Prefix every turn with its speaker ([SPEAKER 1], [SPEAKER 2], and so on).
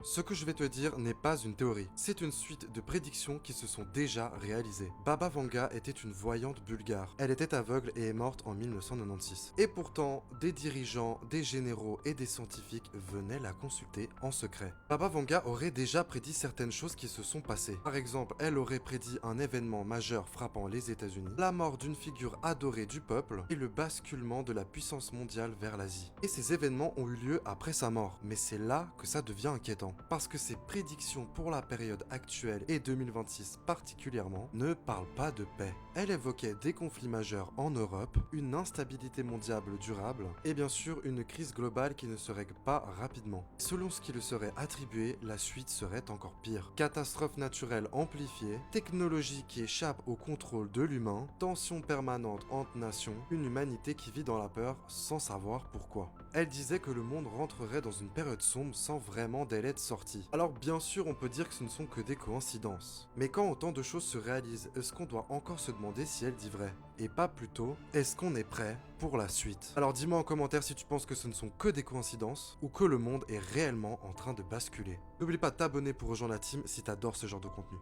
[SPEAKER 1] Ce que je vais te dire n'est pas une théorie, c'est une suite de prédictions qui se sont déjà réalisées. Baba Vanga était une voyante bulgare. Elle était aveugle et est morte en 1996. Et pourtant, des dirigeants, des généraux et des scientifiques venaient la consulter en secret. Baba Vanga aurait déjà prédit certaines choses qui se sont passées. Par exemple, elle aurait prédit un événement majeur frappant les États-Unis, la mort d'une figure adorée du peuple et le basculement de la puissance mondiale vers l'Asie. Et ces événements ont eu lieu après sa mort, mais c'est là que ça devient inquiétant. Parce que ces prédictions pour la période actuelle et 2026 particulièrement ne parlent pas de paix. Elle évoquait des conflits majeurs en Europe, une instabilité mondiale durable et bien sûr une crise globale qui ne se règle pas rapidement. Selon ce qui lui serait attribué, la suite serait encore pire. Catastrophes naturelles amplifiées, technologie qui échappe au contrôle de l'humain, tensions permanentes entre nations, une humanité qui vit dans la peur sans savoir pourquoi. Elle disait que le monde rentrerait dans une période sombre sans vraiment délai de sortie. Alors bien sûr on peut dire que ce ne sont que des coïncidences. Mais quand autant de choses se réalisent, est-ce qu'on doit encore se demander si elle dit vrai? Et pas plutôt, est-ce qu'on est prêt pour la suite? Alors dis-moi en commentaire si tu penses que ce ne sont que des coïncidences ou que le monde est réellement en train de basculer. N'oublie pas de t'abonner pour rejoindre la team si t'adores ce genre de contenu.